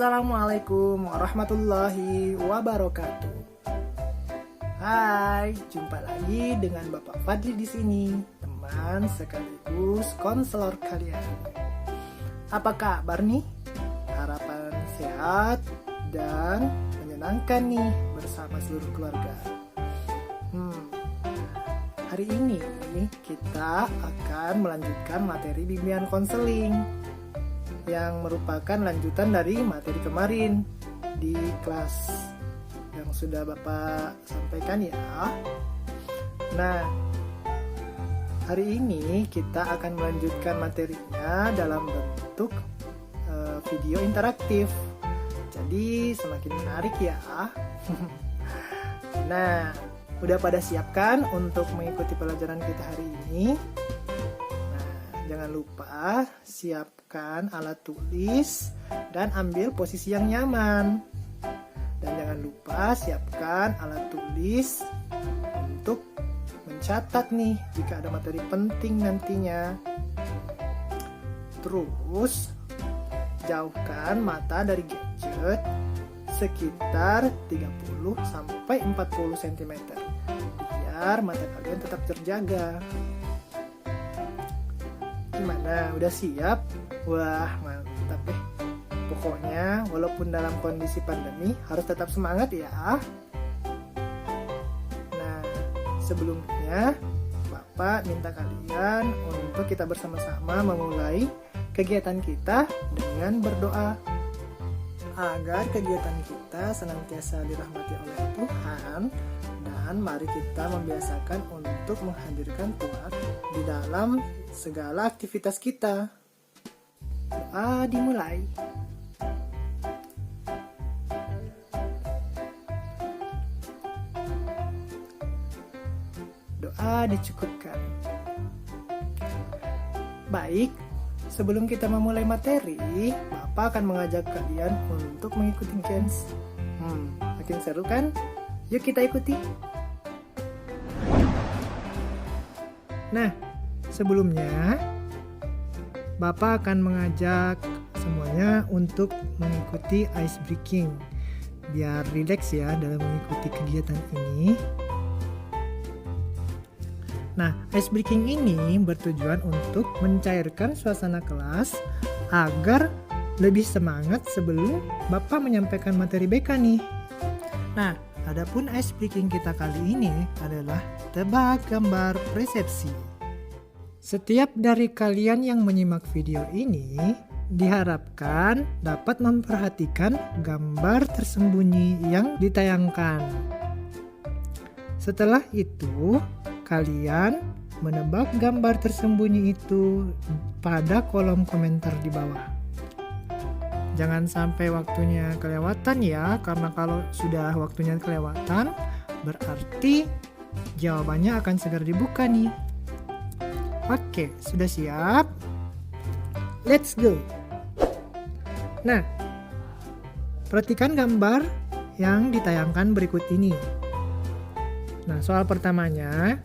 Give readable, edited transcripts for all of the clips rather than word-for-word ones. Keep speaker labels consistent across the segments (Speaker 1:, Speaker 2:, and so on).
Speaker 1: Assalamualaikum warahmatullahi wabarakatuh. Hai, jumpa lagi dengan Bapak Fadli di sini, teman sekaligus konselor kalian. Apa kabar nih? Harapan sehat dan menyenangkan nih bersama seluruh keluarga. Hari ini kita akan melanjutkan materi bimbingan konseling yang merupakan lanjutan dari materi kemarin di kelas yang sudah Bapak sampaikan ya. Nah, hari ini kita akan melanjutkan materinya dalam bentuk video interaktif. Jadi semakin menarik ya. Nah, udah pada siapkan untuk mengikuti pelajaran kita hari ini? Nah, jangan lupa siapkan alat tulis dan ambil posisi yang nyaman. Dan jangan lupa siapkan alat tulis untuk mencatat nih jika ada materi penting nantinya. Terus, jauhkan mata dari gadget sekitar 30-40 cm biar mata kalian tetap terjaga. Gimana? Udah siap? Wah, mantap deh. Pokoknya walaupun dalam kondisi pandemi harus tetap semangat ya. Nah, sebelumnya Bapak minta kalian untuk kita bersama-sama memulai kegiatan kita dengan berdoa agar kegiatan kita senantiasa dirahmati oleh Tuhan, dan mari kita membiasakan untuk menghadirkan Tuhan di dalam segala aktivitas kita. Doa dimulai. Doa dicukupkan. Baik, sebelum kita memulai materi, Bapak akan mengajak kalian untuk mengikuti games. Makin seru kan? Yuk kita ikuti. Nah, sebelumnya Bapak akan mengajak semuanya untuk mengikuti ice breaking. Biar rileks ya dalam mengikuti kegiatan ini. Nah, ice breaking ini bertujuan untuk mencairkan suasana kelas agar lebih semangat sebelum Bapak menyampaikan materi BK nih. Nah, adapun ice breaking kita kali ini adalah tebak gambar persepsi. Setiap dari kalian yang menyimak video ini diharapkan dapat memperhatikan gambar tersembunyi yang ditayangkan. Setelah itu, kalian menebak gambar tersembunyi itu pada kolom komentar di bawah. Jangan sampai waktunya kelewatan ya, karena kalau sudah waktunya kelewatan, berarti jawabannya akan segera dibuka nih. Oke, sudah siap? Let's go! Nah, perhatikan gambar yang ditayangkan berikut ini. Nah, soal pertamanya,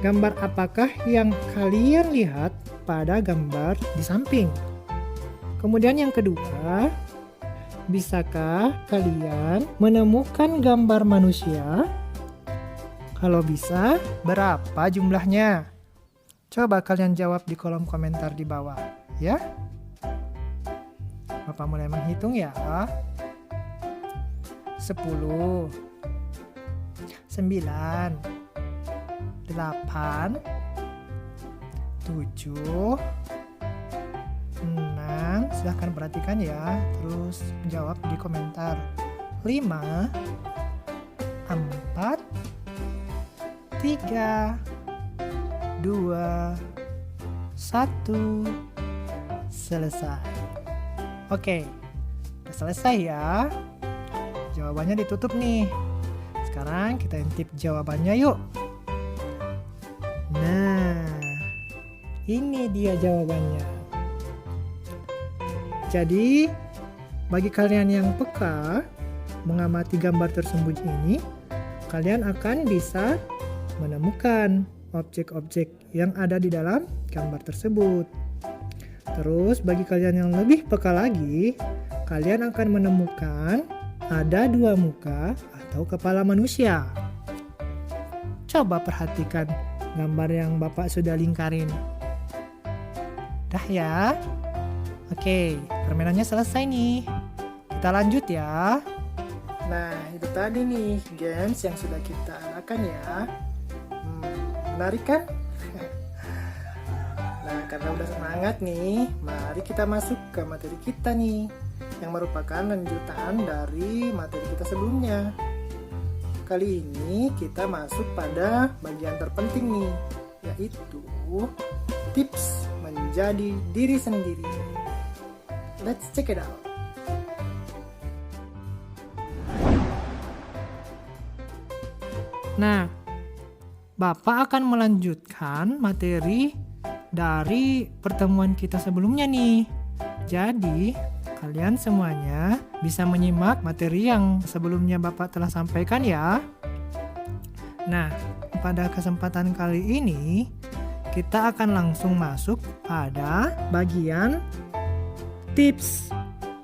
Speaker 1: gambar apakah yang kalian lihat pada gambar di samping? Kemudian yang kedua, bisakah kalian menemukan gambar manusia? Kalau bisa, berapa jumlahnya? Coba kalian jawab di kolom komentar di bawah, ya. Bapak mulai menghitung ya. 10, 9, 8, 7, 6, silahkan perhatikan ya, terus jawab di komentar. 5, 4, 3, 2, 1, selesai. Oke, udah selesai ya. Jawabannya ditutup nih. Sekarang kita intip jawabannya yuk. Nah, ini dia jawabannya. Jadi, bagi kalian yang peka mengamati gambar tersembunyi ini, kalian akan bisa menemukan objek-objek yang ada di dalam gambar tersebut. Terus, bagi kalian yang lebih peka lagi, kalian akan menemukan ada 2 muka atau kepala manusia. Coba perhatikan gambar yang Bapak sudah lingkarin. Dah ya? Oke, permainannya selesai nih. Kita lanjut ya. Nah, itu tadi nih games yang sudah kita adakan ya. Menarik kan? Nah, karena udah semangat nih, mari kita masuk ke materi kita nih, yang merupakan lanjutan dari materi kita sebelumnya. Kali ini kita masuk pada bagian terpenting nih, yaitu tips menjadi diri sendiri. Let's check it out. Nah, Bapak akan melanjutkan materi dari pertemuan kita sebelumnya nih. Jadi, kalian semuanya bisa menyimak materi yang sebelumnya Bapak telah sampaikan ya. Nah, pada kesempatan kali ini kita akan langsung masuk pada bagian tips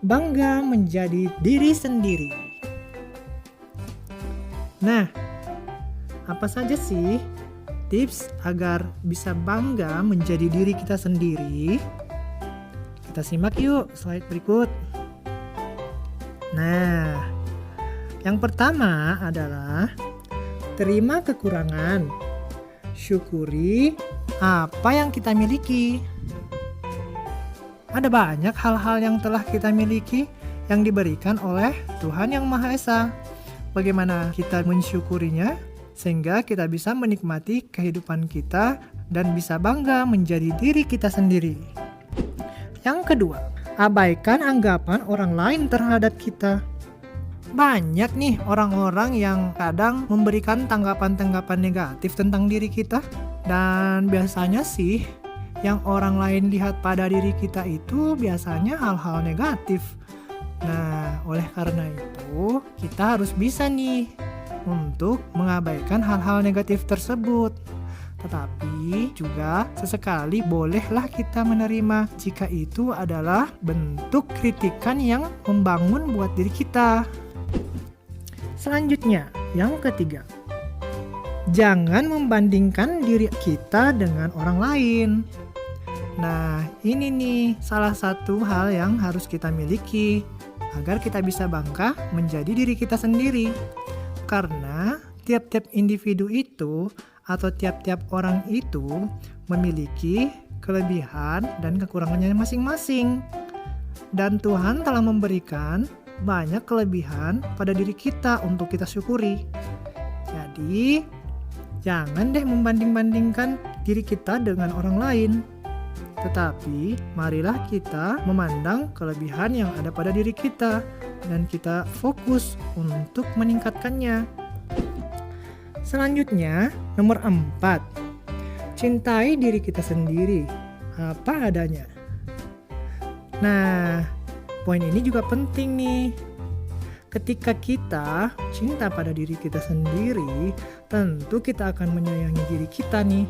Speaker 1: bangga menjadi diri sendiri. Nah, apa saja sih tips agar bisa bangga menjadi diri kita sendiri? Kita simak yuk slide berikut. Nah, yang pertama adalah terima kekurangan. Syukuri apa yang kita miliki. Ada banyak hal-hal yang telah kita miliki yang diberikan oleh Tuhan Yang Maha Esa. Bagaimana kita mensyukurinya sehingga kita bisa menikmati kehidupan kita dan bisa bangga menjadi diri kita sendiri. Yang kedua, abaikan anggapan orang lain terhadap kita. Banyak nih orang-orang yang kadang memberikan tanggapan-tanggapan negatif tentang diri kita. Dan biasanya sih yang orang lain lihat pada diri kita itu biasanya hal-hal negatif. Nah, oleh karena itu kita harus bisa nih untuk mengabaikan hal-hal negatif tersebut. Tetapi juga sesekali bolehlah kita menerima jika itu adalah bentuk kritikan yang membangun buat diri kita. Selanjutnya, yang ketiga, jangan membandingkan diri kita dengan orang lain. Nah, ini nih salah satu hal yang harus kita miliki agar kita bisa bangga menjadi diri kita sendiri. Karena tiap-tiap individu itu atau tiap-tiap orang itu memiliki kelebihan dan kekurangannya masing-masing. Dan Tuhan telah memberikan banyak kelebihan pada diri kita untuk kita syukuri. Jadi, jangan deh membanding-bandingkan diri kita dengan orang lain. Tetapi, marilah kita memandang kelebihan yang ada pada diri kita dan kita fokus untuk meningkatkannya. Selanjutnya, nomor 4. Cintai diri kita sendiri, apa adanya. Nah, poin ini juga penting nih. Ketika kita cinta pada diri kita sendiri, tentu kita akan menyayangi diri kita nih.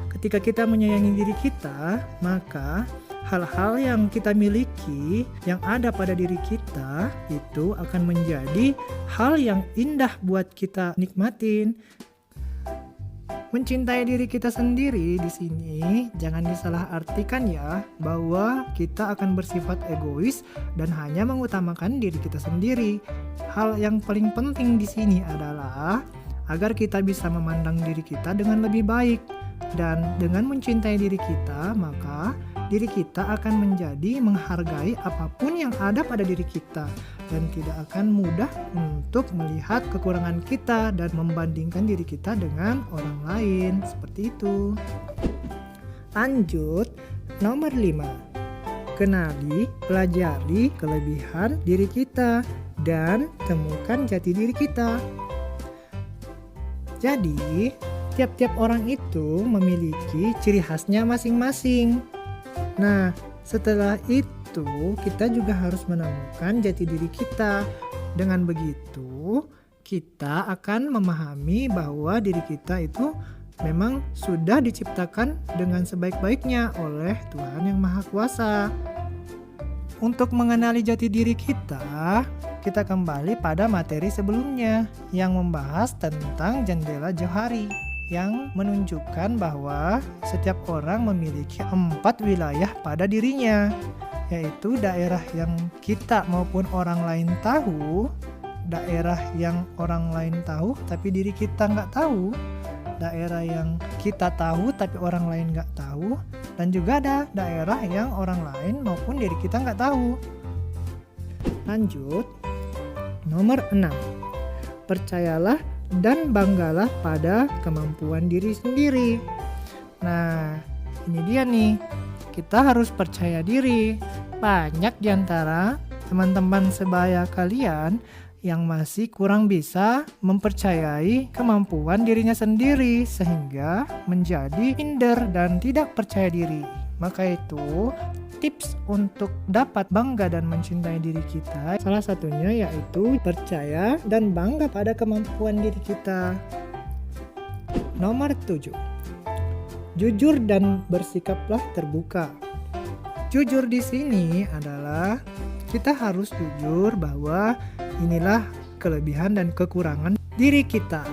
Speaker 1: Ketika kita menyayangi diri kita, maka hal-hal yang kita miliki, yang ada pada diri kita, itu akan menjadi hal yang indah buat kita nikmatin. Mencintai diri kita sendiri di sini jangan disalahartikan ya, bahwa kita akan bersifat egois dan hanya mengutamakan diri kita sendiri. Hal yang paling penting di sini adalah agar kita bisa memandang diri kita dengan lebih baik. Dan dengan mencintai diri kita, maka diri kita akan menjadi menghargai apapun yang ada pada diri kita dan tidak akan mudah untuk melihat kekurangan kita dan membandingkan diri kita dengan orang lain. Seperti itu. Lanjut, nomor 5. Kenali, pelajari kelebihan diri kita dan temukan jati diri kita. Jadi, tiap-tiap orang itu memiliki ciri khasnya masing-masing. Nah, setelah itu kita juga harus menemukan jati diri kita. Dengan begitu, kita akan memahami bahwa diri kita itu memang sudah diciptakan dengan sebaik-baiknya oleh Tuhan Yang Maha Kuasa. Untuk mengenali jati diri kita kembali pada materi sebelumnya yang membahas tentang jendela Johari yang menunjukkan bahwa setiap orang memiliki 4 wilayah pada dirinya, yaitu daerah yang kita maupun orang lain tahu, daerah yang orang lain tahu tapi diri kita nggak tahu, daerah yang kita tahu tapi orang lain nggak tahu, dan juga ada daerah yang orang lain maupun diri kita nggak tahu. Lanjut, nomor 6. Percayalah dan banggalah pada kemampuan diri sendiri. Nah, ini dia nih, kita harus percaya diri. Banyak diantara teman-teman sebaya kalian yang masih kurang bisa mempercayai kemampuan dirinya sendiri sehingga menjadi minder dan tidak percaya diri. Maka itu tips untuk dapat bangga dan mencintai diri kita, salah satunya yaitu percaya dan bangga pada kemampuan diri kita. Nomor 7. Jujur dan bersikaplah terbuka. Jujur di sini adalah kita harus jujur bahwa inilah kelebihan dan kekurangan diri kita,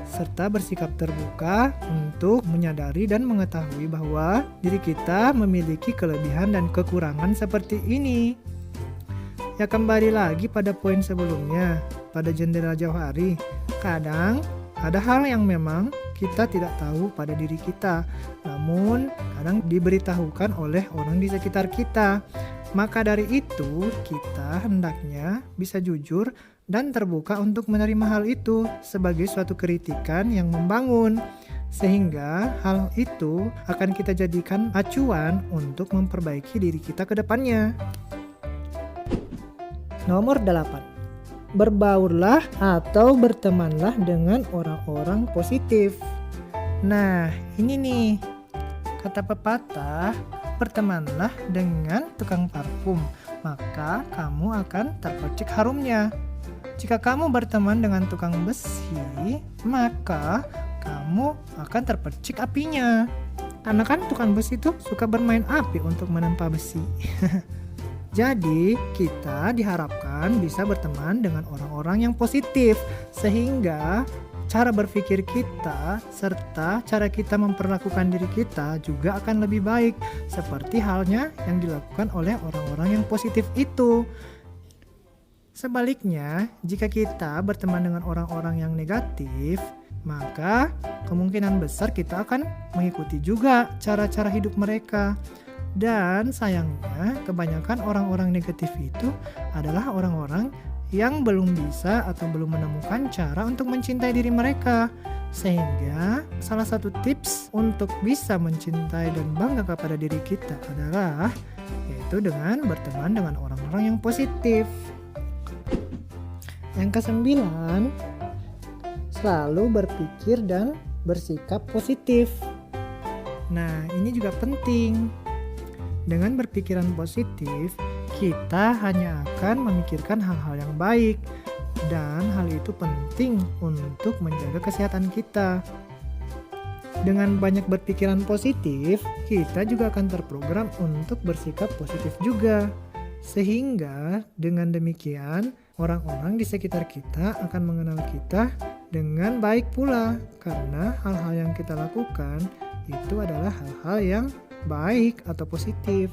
Speaker 1: serta bersikap terbuka untuk menyadari dan mengetahui bahwa diri kita memiliki kelebihan dan kekurangan seperti ini. Ya, kembali lagi pada poin sebelumnya, pada jendela Johari. Kadang ada hal yang memang kita tidak tahu pada diri kita, namun kadang diberitahukan oleh orang di sekitar kita. Maka dari itu, kita hendaknya bisa jujur dan terbuka untuk menerima hal itu sebagai suatu kritikan yang membangun, sehingga hal itu akan kita jadikan acuan untuk memperbaiki diri kita ke depannya. Nomor 8. Berbaurlah atau bertemanlah dengan orang-orang positif. Nah, ini nih, kata pepatah, bertemanlah dengan tukang parfum, maka kamu akan terpercik harumnya. Jika kamu berteman dengan tukang besi, maka kamu akan terpercik apinya. Karena kan tukang besi itu suka bermain api untuk menempa besi. Jadi, kita diharapkan bisa berteman dengan orang-orang yang positif, sehingga cara berpikir kita serta cara kita memperlakukan diri kita juga akan lebih baik, seperti halnya yang dilakukan oleh orang-orang yang positif itu. Sebaliknya, jika kita berteman dengan orang-orang yang negatif, maka kemungkinan besar kita akan mengikuti juga cara-cara hidup mereka. Dan sayangnya, kebanyakan orang-orang negatif itu adalah orang-orang yang belum bisa atau belum menemukan cara untuk mencintai diri mereka. Sehingga salah satu tips untuk bisa mencintai dan bangga kepada diri kita adalah yaitu dengan berteman dengan orang-orang yang positif. Yang ke-9, selalu berpikir dan bersikap positif. Nah, ini juga penting. Dengan berpikiran positif, kita hanya akan memikirkan hal-hal yang baik, dan hal itu penting untuk menjaga kesehatan kita. Dengan banyak berpikiran positif, kita juga akan terprogram untuk bersikap positif juga. Sehingga dengan demikian, orang-orang di sekitar kita akan mengenal kita dengan baik pula, karena hal-hal yang kita lakukan itu adalah hal-hal yang baik atau positif.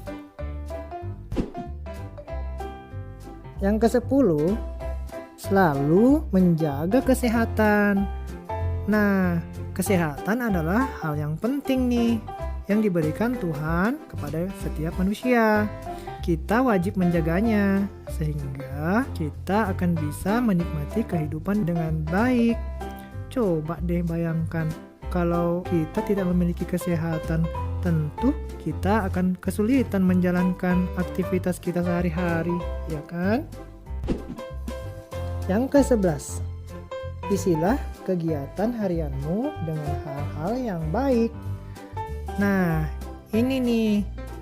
Speaker 1: Yang ke-10, selalu menjaga kesehatan. Nah, kesehatan adalah hal yang penting nih, yang diberikan Tuhan kepada setiap manusia. Kita wajib menjaganya, sehingga kita akan bisa menikmati kehidupan dengan baik. Coba deh bayangkan, kalau kita tidak memiliki kesehatan, tentu kita akan kesulitan menjalankan aktivitas kita sehari-hari, ya kan? Yang ke-11, isilah kegiatan harianmu dengan hal-hal yang baik. Nah, ini nih,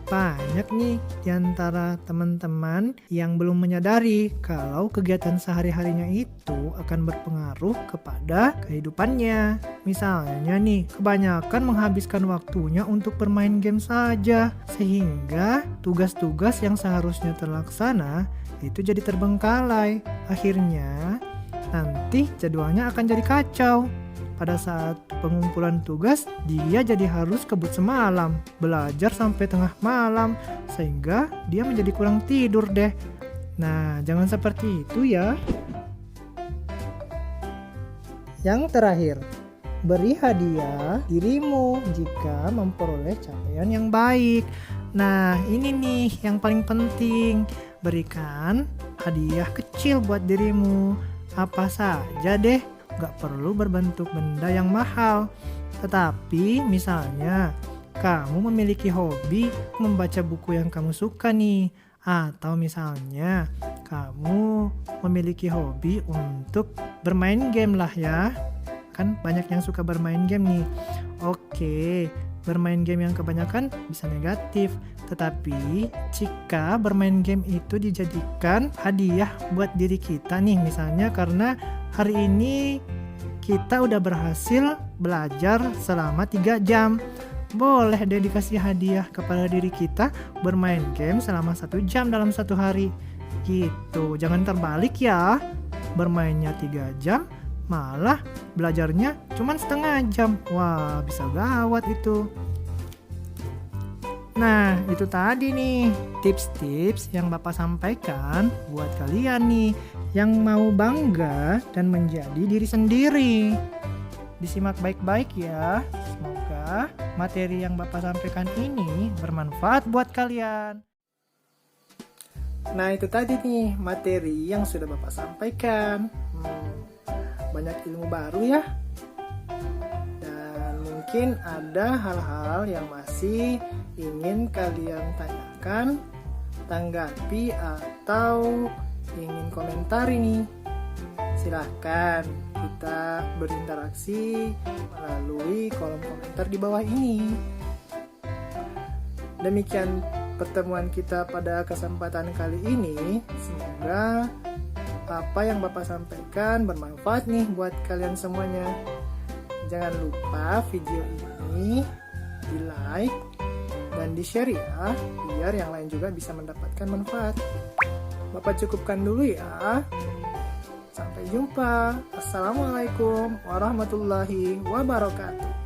Speaker 1: banyak nih diantara teman-teman yang belum menyadari kalau kegiatan sehari-harinya itu akan berpengaruh kepada kehidupannya. Misalnya nih, kebanyakan menghabiskan waktunya untuk bermain game saja, sehingga tugas-tugas yang seharusnya terlaksana itu jadi terbengkalai. Akhirnya, nanti jadwalnya akan jadi kacau. Pada saat pengumpulan tugas, dia jadi harus kebut semalam, belajar sampai tengah malam, sehingga dia menjadi kurang tidur deh. Nah, jangan seperti itu ya. Yang terakhir, beri hadiah dirimu jika memperoleh capaian yang baik. Nah, ini nih yang paling penting. Berikan hadiah kecil buat dirimu. Apa saja deh, gak perlu berbentuk benda yang mahal. Tetapi misalnya, kamu memiliki hobi membaca buku yang kamu suka nih. Atau misalnya, kamu memiliki hobi untuk bermain game lah ya. Kan banyak yang suka bermain game nih. Oke, bermain game yang kebanyakan bisa negatif. Tetapi jika bermain game itu dijadikan hadiah buat diri kita nih, misalnya karena hari ini kita udah berhasil belajar selama 3 jam. Boleh deh dikasih hadiah kepada diri kita bermain game selama 1 jam dalam 1 hari. Gitu, jangan terbalik ya. Bermainnya 3 jam, malah belajarnya cuma setengah jam. Wah, bisa gawat itu. Nah, itu tadi nih tips-tips yang Bapak sampaikan buat kalian nih yang mau bangga dan menjadi diri sendiri. Disimak baik-baik ya. Semoga materi yang Bapak sampaikan ini bermanfaat buat kalian. Nah, itu tadi nih materi yang sudah Bapak sampaikan. Banyak ilmu baru ya. Dan mungkin ada hal-hal yang masih ingin kalian tanyakan, tanggapi, atau ingin komentari nih. Silahkan kita berinteraksi melalui kolom komentar di bawah ini. Demikian pertemuan kita pada kesempatan kali ini. Semoga apa yang Bapak sampaikan bermanfaat nih buat kalian semuanya. Jangan lupa video ini di like dan di share ya, biar yang lain juga bisa mendapatkan manfaat. Bapak cukupkan dulu ya. Sampai jumpa. Assalamualaikum warahmatullahi wabarakatuh.